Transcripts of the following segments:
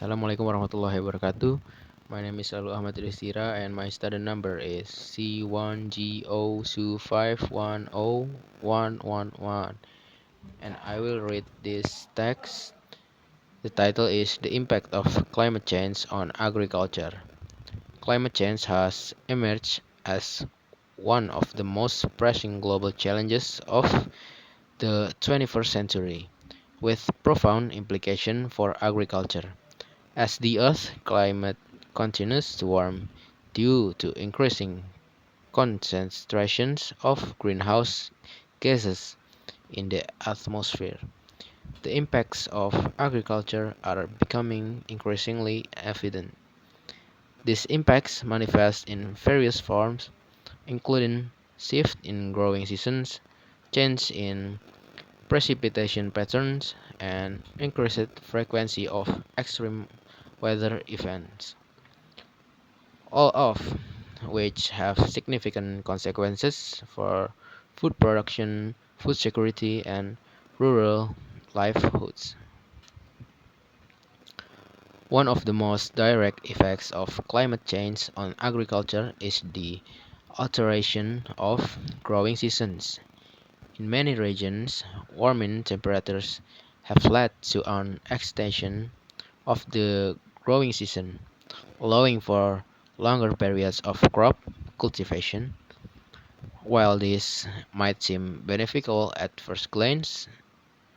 Assalamualaikum warahmatullahi wabarakatuh. My name is Lalu Ahmad and my student number is C1GO25101111. And I will read this text. The title is The Impact of Climate Change on Agriculture. Climate change has emerged as one of the most pressing global challenges of the 21st century, with profound implications for agriculture. As the Earth's climate continues to warm due to increasing concentrations of greenhouse gases in the atmosphere, the impacts of agriculture are becoming increasingly evident. These impacts manifest in various forms, including shift in growing seasons, change in precipitation patterns, and increased frequency of extreme weather events, all of which have significant consequences for food production, food security, and rural livelihoods. One of the most direct effects of climate change on agriculture is the alteration of growing seasons. In many regions, warming temperatures have led to an extension of the growing season, allowing for longer periods of crop cultivation. While this might seem beneficial at first glance,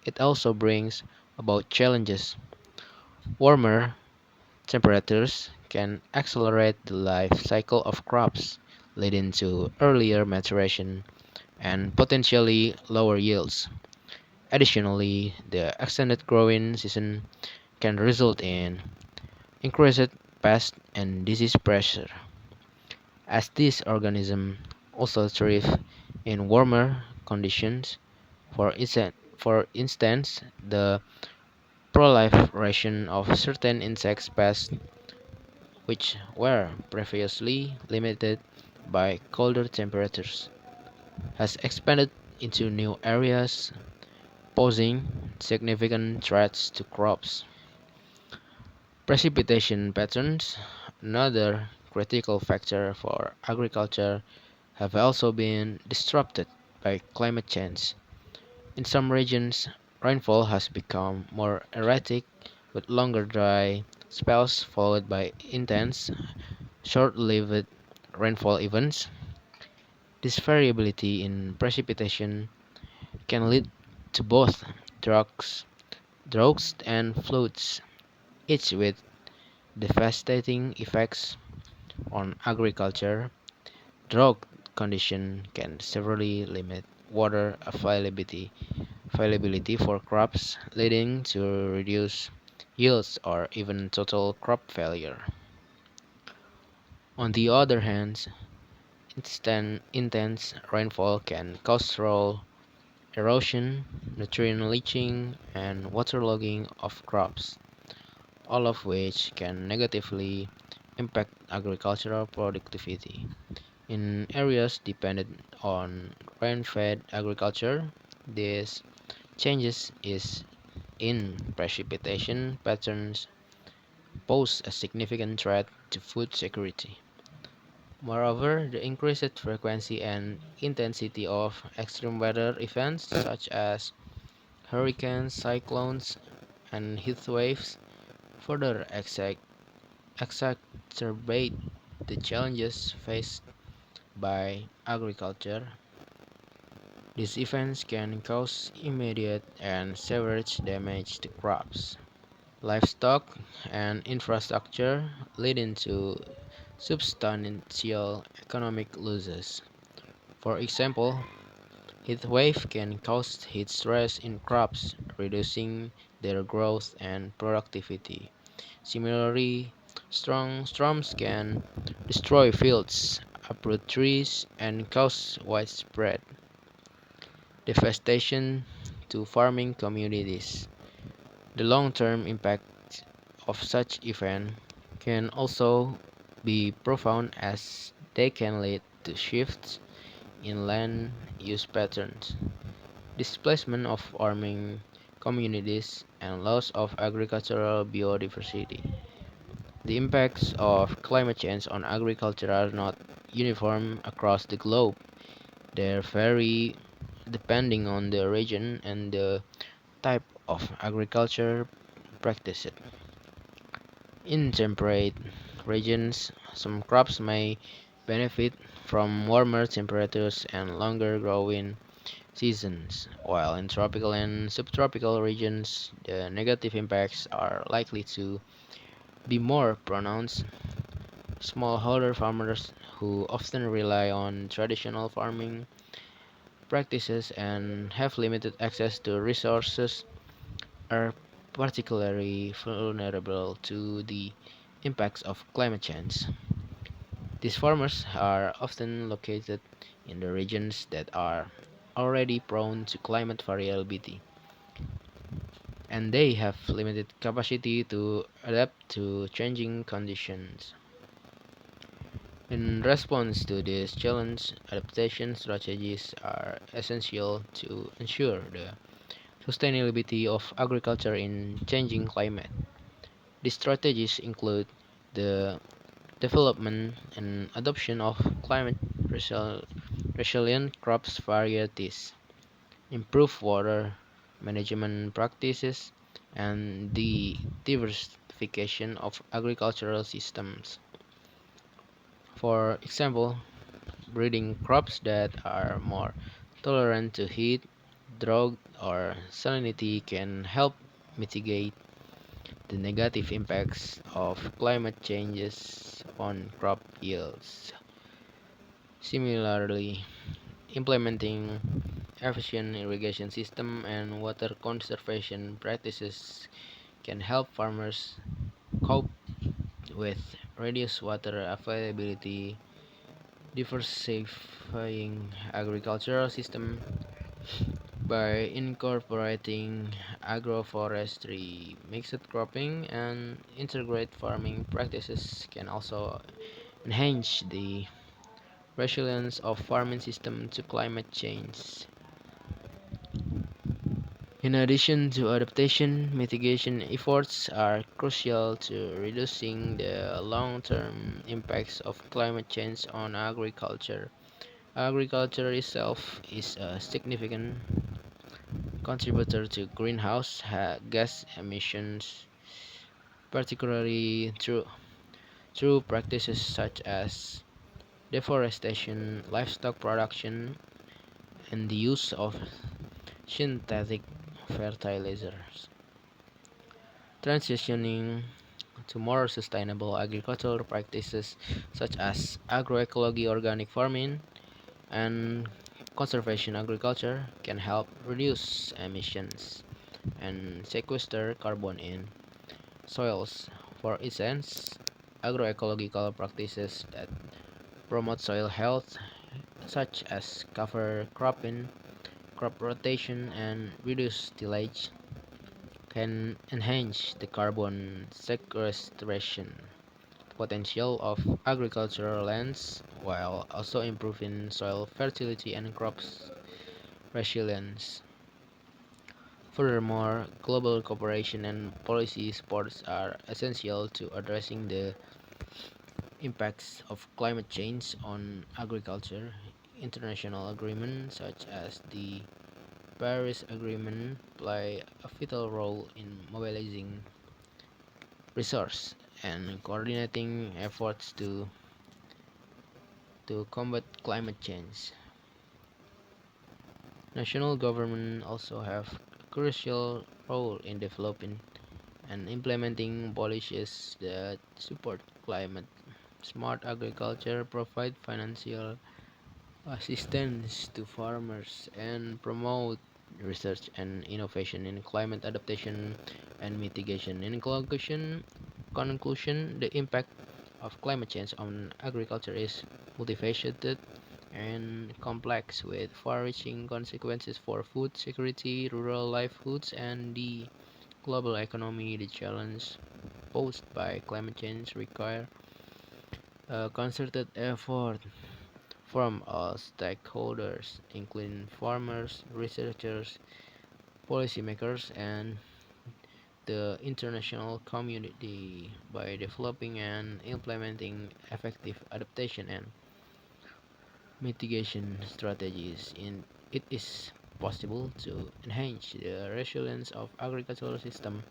it also brings about challenges. Warmer temperatures can accelerate the life cycle of crops, leading to earlier maturation and potentially lower yields. Additionally, the extended growing season can result in increased pest and disease pressure, as these organisms also thrive in warmer conditions. For instance, the proliferation of certain insect pests, which were previously limited by colder temperatures, has expanded into new areas, posing significant threats to crops. Precipitation patterns, another critical factor for agriculture, have also been disrupted by climate change. In some regions, rainfall has become more erratic, with longer dry spells followed by intense, short-lived rainfall events. This variability in precipitation can lead to both droughts, droughts and floods, each with devastating effects on agriculture. Drought conditions can severely limit water availability for crops, leading to reduced yields or even total crop failure. On the other hand, intense rainfall can cause soil erosion, nutrient leaching, and waterlogging of crops, all of which can negatively impact agricultural productivity. In areas dependent on rain-fed agriculture, these changes in precipitation patterns pose a significant threat to food security. Moreover, the increased frequency and intensity of extreme weather events such as hurricanes, cyclones, and heat waves further exacerbate the challenges faced by agriculture. These events can cause immediate and severe damage to crops, livestock, and infrastructure, leading to substantial economic losses. For example, heat wave can cause heat stress in crops, reducing their growth and productivity. Similarly, strong storms can destroy fields, uproot trees, and cause widespread devastation to farming communities. The long-term impact of such events can also be profound as they can lead to shifts in land use patterns, displacement of farming communities, and loss of agricultural biodiversity. The impacts of climate change on agriculture are not uniform across the globe. They vary depending on the region and the type of agriculture practiced. In temperate regions, some crops may benefit from warmer temperatures and longer growing seasons, while in tropical and subtropical regions, the negative impacts are likely to be more pronounced. Smallholder farmers who often rely on traditional farming practices and have limited access to resources are particularly vulnerable to the impacts of climate change. These farmers are often located in the regions that are already prone to climate variability, and they have limited capacity to adapt to changing conditions. In response to this challenge, adaptation strategies are essential to ensure the sustainability of agriculture in changing climate. These strategies include the development and adoption of climate resilient crops varieties, improved water management practices, and the diversification of agricultural systems. For example, breeding crops that are more tolerant to heat, drought, or salinity can help mitigate the negative impacts of climate changes on crop yields. Similarly, implementing efficient irrigation system and water conservation practices can help farmers cope with reduced water availability. Diversifying agricultural system by incorporating agroforestry, mixed cropping, and integrated farming practices can also enhance the resilience of farming system to climate change. In addition to adaptation, mitigation efforts are crucial to reducing the long-term impacts of climate change on agriculture. Agriculture itself is a significant contributor to greenhouse gas emissions, particularly through practices such as deforestation, livestock production, and the use of synthetic fertilizers. Transitioning to more sustainable agricultural practices such as agroecology, organic farming, and conservation agriculture can help reduce emissions and sequester carbon in soils. For instance, agroecological practices that promote soil health, such as cover cropping, crop rotation, and reduce tillage, can enhance the carbon sequestration potential of agricultural lands while also improving soil fertility and crops resilience. Furthermore, global cooperation and policy supports are essential to addressing the impacts of climate change on agriculture. International agreements such as the Paris Agreement play a vital role in mobilizing resources and coordinating efforts to combat climate change. National governments also have a crucial role in developing and implementing policies that support climate smart agriculture, provide financial assistance to farmers, and promote research and innovation in climate adaptation and mitigation. In conclusion, the impact of climate change on agriculture is multifaceted and complex with far-reaching consequences for food security, rural livelihoods, and the global economy. The challenge posed by climate change require a concerted effort from all stakeholders, including farmers, researchers, policymakers and the international community by developing and implementing effective adaptation and mitigation strategies. It is possible to enhance the resilience of agricultural system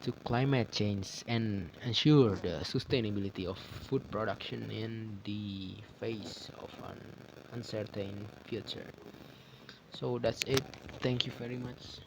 to climate change and ensure the sustainability of food production in the face of an uncertain future. So that's it. Thank you very much.